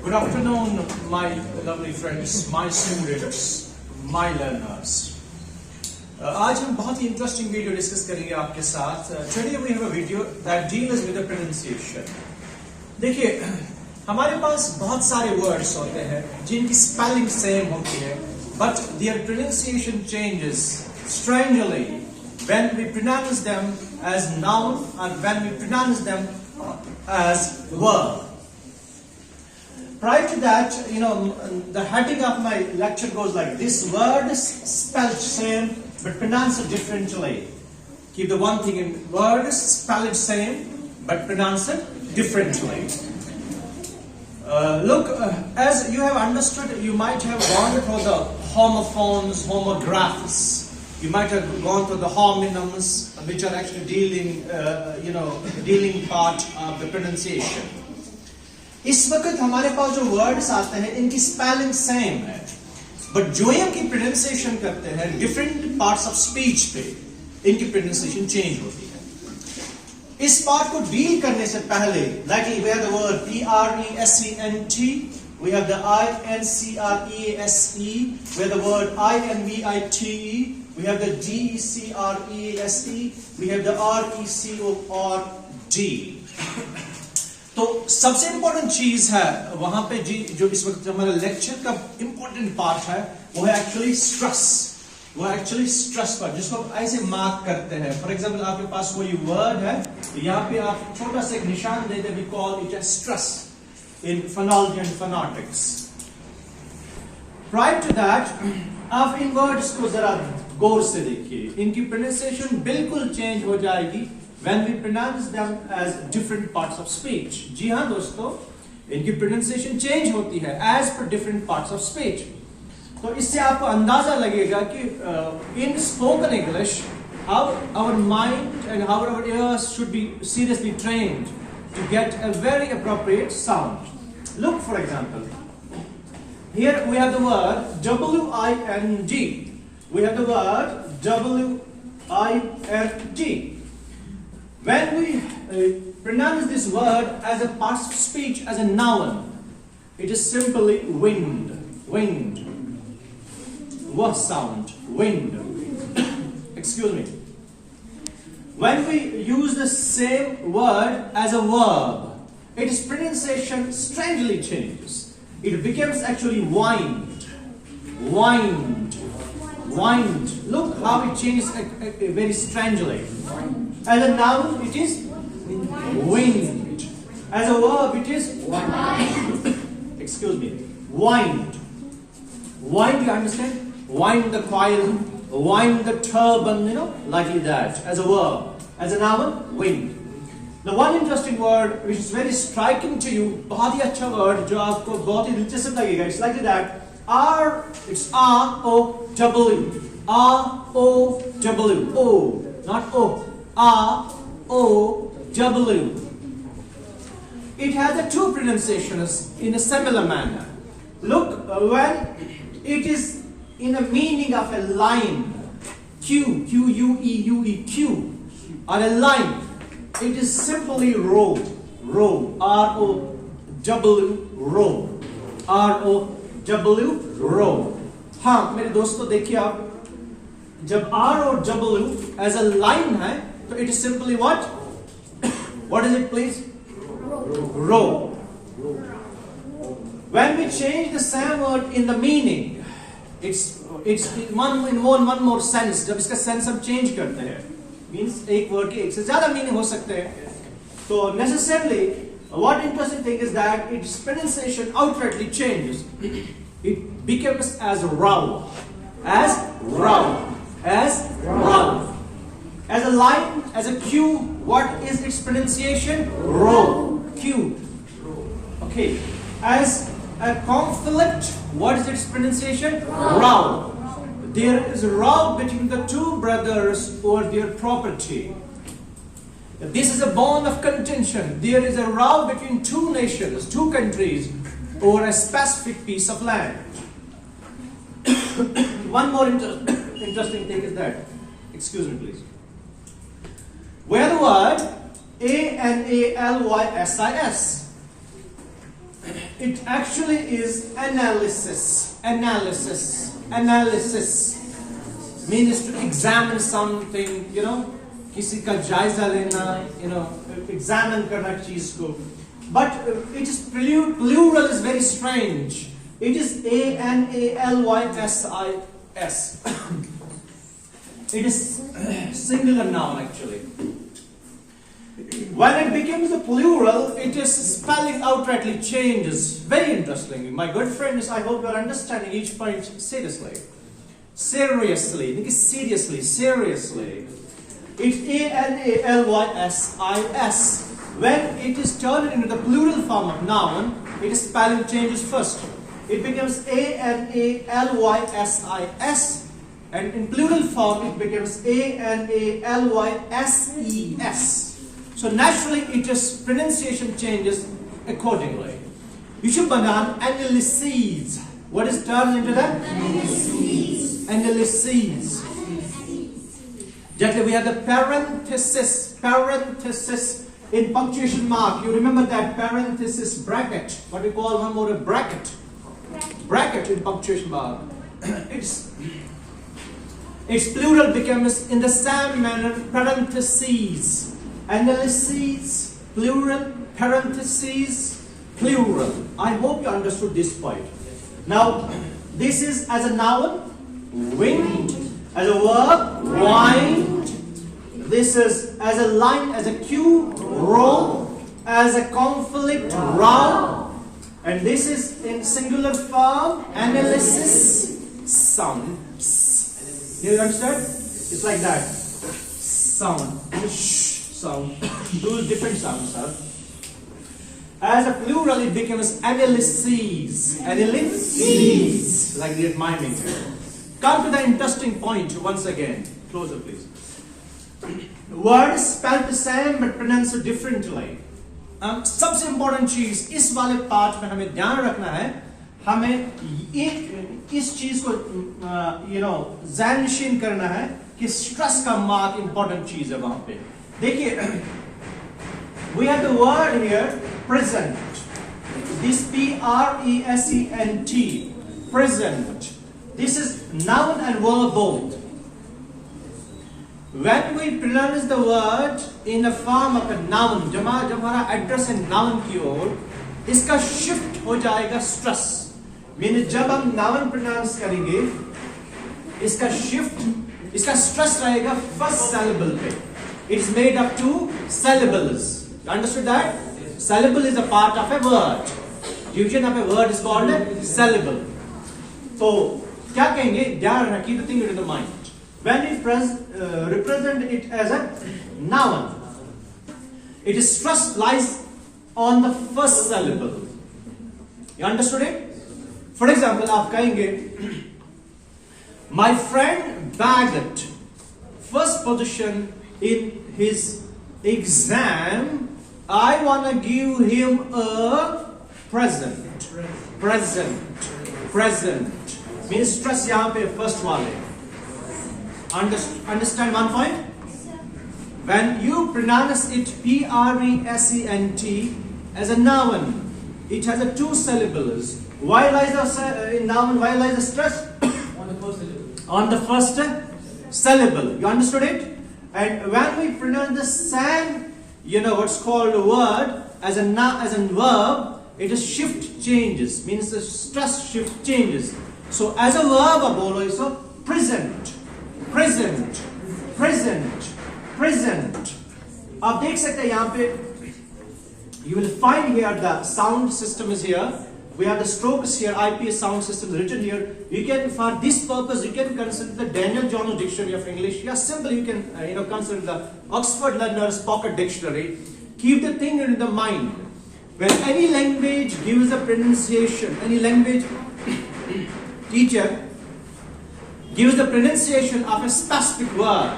Good afternoon, my lovely friends, my students, my learners. आज हम बहुत ही इंटरेस्टिंग वीडियो डिस्कस करेंगे आपके साथ. Today we have a video that deals with the pronunciation. देखिए, हमारे पास बहुत सारे words होते हैं जिनकी spelling same होती है, but their pronunciation changes strangely when we pronounce them as noun and when we pronounce them as verb. Prior to that, the heading of my lecture goes like this: words spelled same but pronounced differently. Keep the one thing in: words spelled same but pronounced differently. As you have understood, you might have gone through the homophones, homographs. You might have gone through the homonyms, which are actually dealing part of the pronunciation. इस वक्त हमारे पास जो words आते हैं इनकी spelling same है, but जो इनकी प्रोनाउंसिएशन करते हैं डिफरेंट पार्ट्स ऑफ स्पीच पे इनकी प्रोनाउंसिएशन चेंज होती है. इस पार्ट को डील करने से पहले, like we have the word PRESENT, we have the INCREASE, we have the word INVITE, we have the DECREASE, we have the RECORD. तो सबसे इंपॉर्टेंट चीज है वहां पे जो इस वक्त हमारे लेक्चर का इंपॉर्टेंट पार्ट है वो है एक्चुअली स्ट्रेस. वो एक्चुअली स्ट्रेस पर जिसको आप ऐसे मार्क करते हैं. फॉर एग्जांपल आपके पास कोई वर्ड है, यहाँ पे आप छोटा सा एक निशान देते हैं, we call it as stress in phonology and phonetics. Prior to that आप इन वर्ड्स को जरा गौर से देखिए, इनकी प्रोनाउंसिएशन बिल्कुल चेंज हो जाएगी when we pronounce them as different parts of speech. जी हाँ दोस्तों, इनकी pronunciation change होती है as per different parts of speech. तो इससे आपको अंदाजा लगेगा कि in spoken English how our mind and how our ears should be seriously trained to get a very appropriate sound. Look, for example, here we have the word W-I-N-G. We have the word W-I-N-G. When we pronounce this word as a part of speech, as a noun, it is simply wind. Wind. What sound? Wind. Excuse me. When we use the same word as a verb, its pronunciation strangely changes. It becomes actually wind. Wind. Wind. Look how it changes very strangely. As a noun, it is wind. As a verb, it is excuse me, wind. Wind, you understand? Wind the coil, wind the turban, like that. As a verb. As a noun, wind. The one interesting word which is very striking to you, बहुत ही अच्छा word जो आपको बहुत ही दिलचस्प लगेगा. It's like that. It's R-O-W. R-O-W. O, not O. R-O-W. It has the two pronunciations in a similar manner. Look, when it is in a meaning of a line, Q-U-E-U-E, Q, or a line, it is simply row. Row. R-O-W, row. R-O-W, row. हाँ मेरे दोस्तों देखिए आप, जब R और W as a line है, so it is simply what? What is it, please? Row. When we change the same word in the meaning, it's one more sense. जब इसका sense हम change करते हैं, means एक word के एक से ज़्यादा meaning हो सकते हैं. So necessarily, what interesting thing is that its pronunciation outrightly changes. It becomes as row, as row, as row. As a line, as a Q, what is its pronunciation? Row. Q. Okay. As a conflict, what is its pronunciation? Row. There is a row between the two brothers over their property. This is a bone of contention. There is a row between two nations, two countries, over a specific piece of land. One more interesting thing is that, excuse me please, where the word ANALYSIS It actually is analysis. Analysis. Analysis means to examine something, you know, किसी का जायजा लेना, you know, examine करना चीज को. But it is plural is very strange. It is analysis. It is singular noun actually. When it becomes a plural, it is spelling outrightly changes. Very interesting. My good friends, I hope you are understanding each point seriously. Seriously. Seriously. It's analysis. When it is turned into the plural form of noun, its spelling changes first. It becomes analysis, and in plural form it becomes analyses. So naturally, its pronunciation changes accordingly. Yusuf Banan, analyses. What is turned into that? Analyses. Gently, we have the parenthesis. Parenthesis in punctuation mark. You remember that parenthesis bracket. What we call one more a bracket. Bracket in punctuation mark. Its plural becomes in the same manner parentheses. Analyses, plural, parentheses, plural. I hope you understood this point. Now, this is as a noun, wind, as a verb, wind. This is as a line, as a cue, roll, as a conflict, row. And this is in singular form, analysis, sound. You understand? It's like that. Sound. Sound. Two different sounds, sir. As a plural, it becomes analyses. Analyses. Like the miming. Come to the interesting point once again. Closer, please. Words spelled the same but pronounced differently. सबसे important चीज इस वाले part में हमें ध्यान रखना है. हमें इस चीज को ज़हननशीन करना है कि स्ट्रेस का मार्क इम्पोर्टेंट चीज है वहां पे. देखिए, we have the word here present. This present, present. This is noun and verb both. When we pronounce the word in the form of a noun, जब हमारा एड्रेस है नाउन की ओर, इसका शिफ्ट हो जाएगा स्ट्रेस. मीन जब हम noun pronounce करेंगे, इसका स्ट्रेस रहेगा फर्स्ट syllable पे. It is made of two syllables. You understood that? Syllable is a part of a word. Division of a word is called a syllable. तो क्या कहेंगे? ध्यान रखिए, the thing in the mind. When we represent it as a noun, its stress lies on the first syllable. You understood it? For example, आप कहेंगे, my friend bagged first position in his exam. I wanna give him a present. Present. Means stress यहाँ पे first वाले. Understand one point? When you pronounce it present as a noun, it has a two syllables. Why lies the noun? Why lies the stress? On the first syllable. On the first syllable. You understood it? And when we pronounce the same, what's called a word as a verb, it is shift changes. Means the stress shift changes. So as a verb, bolo iso present. Present. आप देख सकते हैं यहाँ पे, you will find here the sound system is here. We have the strokes here, IPS sound system written here. You can, for this purpose, you can consider the Daniel Jones Dictionary of English. Yeah, simply you can, consider the Oxford Learner's Pocket Dictionary. Keep the thing in the mind. When any language gives a pronunciation, any language teacher gives the pronunciation of a specific word,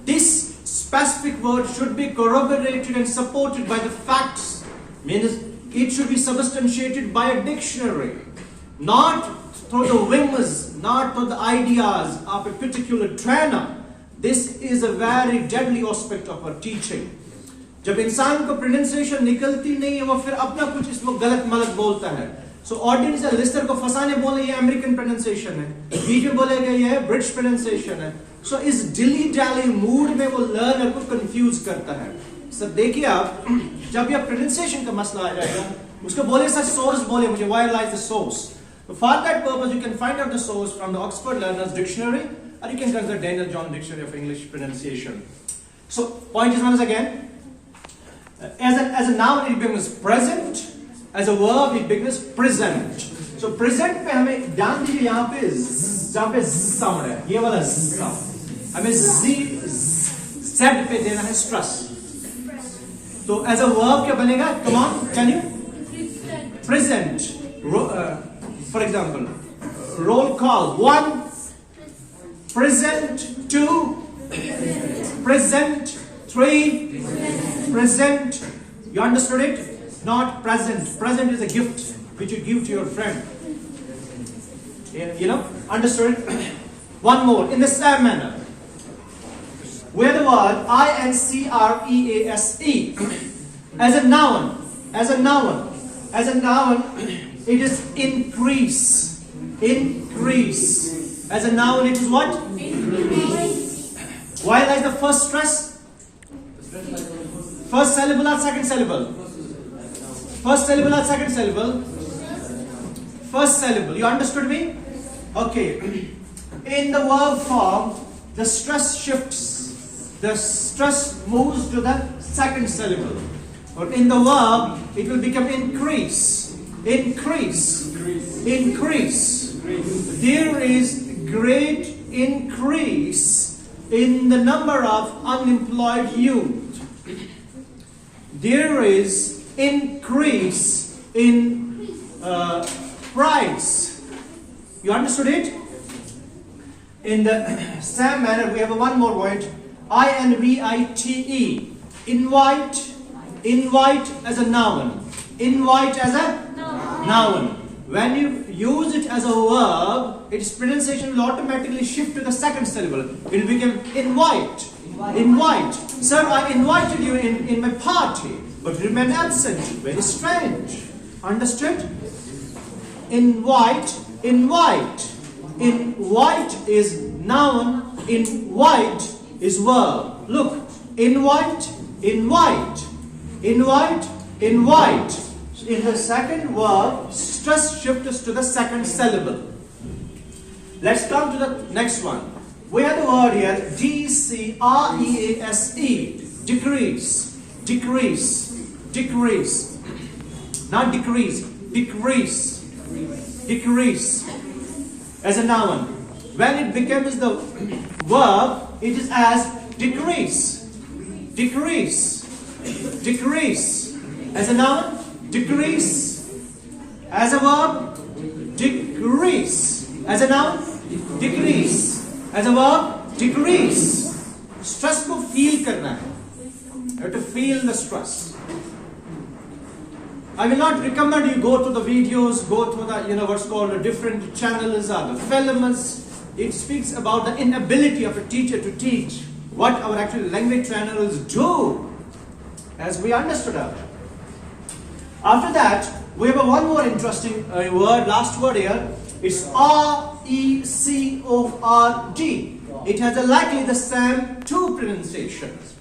this specific word should be corroborated and supported by the facts. Means it should be substantiated by a dictionary, not through the whims, not through the ideas of a particular trainer. This is a very deadly aspect of our teaching. जब इंसान को pronunciation निकलती नहीं है वो फिर अपना कुछ इसमें गलत मलत बोलता है. सो ऑडियंस या लिस्टर को फंसाने बोले ये अमेरिकन प्रोनाउंसिएशन है, बीच में बोलेगा ये ब्रिटिश प्रोनाउंसिएशन है. सो इस डिली डाली मूड में वो लर्नर को कंफ्यूज करता है. सर देखिए आप, जब ये प्रोनाउंसिएशन का मसला आ जाएगा उसको बोले सर सोर्स बोले मुझे, where lies the source. For that purpose you can find out the source from the Oxford Learner's Dictionary, or you can consult Daniel John Dictionary of English Pronunciation. So point is once again, as a noun it becomes present, as a verb it becomes present. So present पे हमें ध्यान दीजिए यहाँ पे जहाँ पे sound है, ये वाला साउंड हमें z पे देना है स्ट्रेस. तो as a verb क्या बनेगा? Come on, can you? Present. For example, roll call. 1, present. 2, present. 3, present. You understood it? Not present. Present is a gift which you give to your friend. You know? Understood it? One more. In the same manner, where the word increase as a noun, it is increase. As a noun it is what? Increase. Why like the first stress? First syllable or second syllable? First syllable or second syllable? First syllable. You understood me? Okay. In the verb form, the stress shifts. The stress moves to the second syllable. Or in the verb, it will become increase. There is great increase in the number of unemployed youth. There is increase in price. You understood it? In the same manner, we have one more word. invite. Invite as a noun. Invite as a noun. When you use it as a verb, its pronunciation will automatically shift to the second syllable. It will become invite. Invite. Sir, I invited you in my party, but you remain absent. Very strange. Understood? Invite. Invite is noun. Invite is verb. Look. Invite. In the second verb, stress shifts to the second syllable. Let's come to the next one. We have the word here, decrease. Decrease. Not decrease. Decrease. As a noun. When it becomes the verb, it is as decrease. As a noun, decrease. As a verb, decrease. As a noun, decrease. As a verb, decrease. Stress को feel करना है. You have to feel the stress. I will not recommend you go to the videos, go to the what's called the different channels or the films. It speaks about the inability of a teacher to teach what our actual language channels do, as we understood it. After that, we have one more interesting word, last word here. It's record. It has likely the same two pronunciations.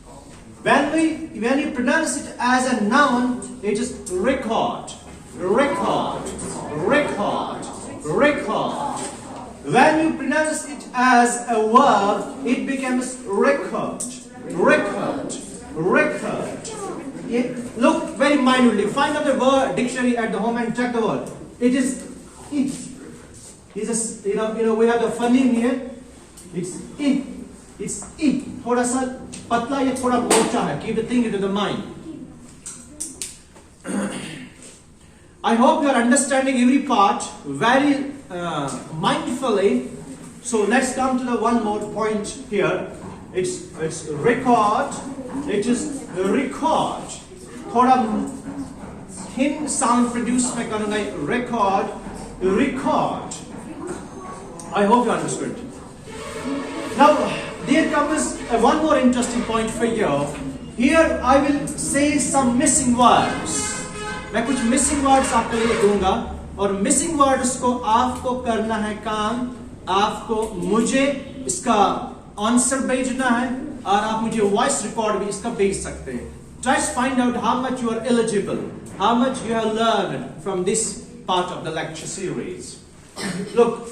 When you pronounce it as a noun, it is record. When you pronounce it as a verb, it becomes record. Look very minutely. Find out the word dictionary at the home and check the word. It is it. It's we have the funny here. It's it. It's it. थोड़ा सा पतला या थोड़ा मोटा है. Keep the thing into the mind. I hope you are understanding every part very mindfully. So let's come to the one more point here. It's record. It is record. थोड़ा thin sound produce मैं करूँगा. Record. I hope you understood. Now there comes one more interesting point for you. Here I will say some missing words. मैं कुछ missing words आपके लिए दूंगा और missing words को आपको करना है काम, आपको मुझे इसका आंसर भेजना है और आप मुझे वॉइस रिकॉर्ड भी इसका भेज सकते हैं. Just find out how much you are eligible, how much you have learned from this part of the lecture series. Look,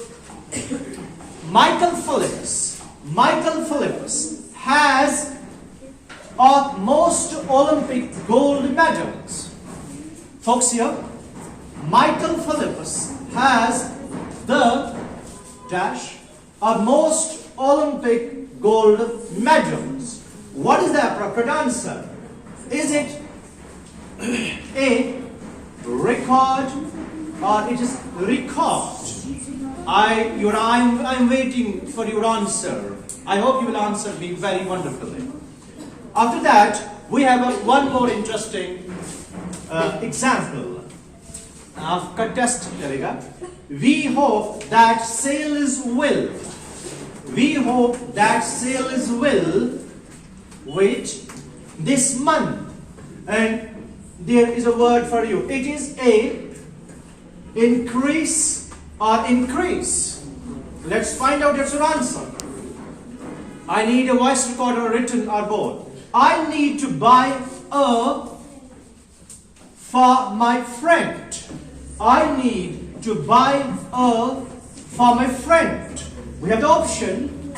Michael Phillips has most Olympic gold medals. Folks here, Michael Phillips has the dash of most Olympic gold medals. What is the appropriate answer? Is it A, record, or it is record? I'm waiting for your answer. I hope you will answer me very wonderfully. After that, we have one more interesting example. आपका test करेगा. We hope that sales will. We hope that sales will. Wait, this month. And there is a word for you. It is a increase or increase. Let's find out your answer. I need a voice recorder written or both. I need to buy a for my friend. I need to buy a for my friend. We have the option.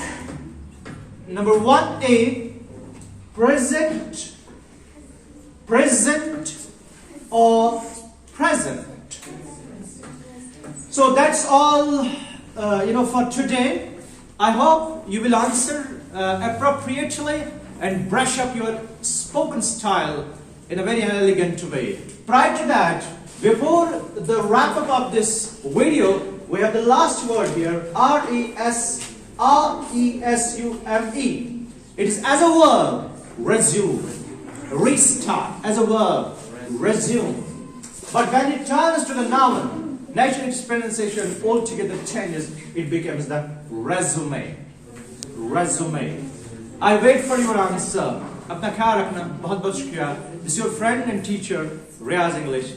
Number 1A, present or present. So that's all for today. I hope you will answer appropriately and brush up your spoken style in a very elegant way. Prior to that, before the wrap up of this video, we have the last word here, R-E-S-U-M-E. It is as a verb, resume. Restart as a verb, resume. But when it turns to the noun, naturally its pronunciation altogether changes. It becomes the resume. Resume. I wait for your answer. अपना ख्याल रखना. बहुत शुक्रिया. This is your friend and teacher, Riaz English.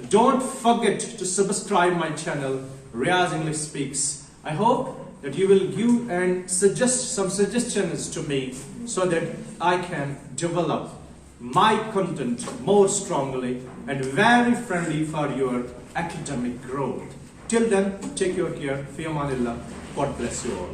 Don't forget to subscribe my channel, Riaz English Speaks. I hope that you will give and suggest some suggestions to me so that I can develop my content more strongly and very friendly for your academic growth. Till then, take your care. Fi amanillah. God bless you all.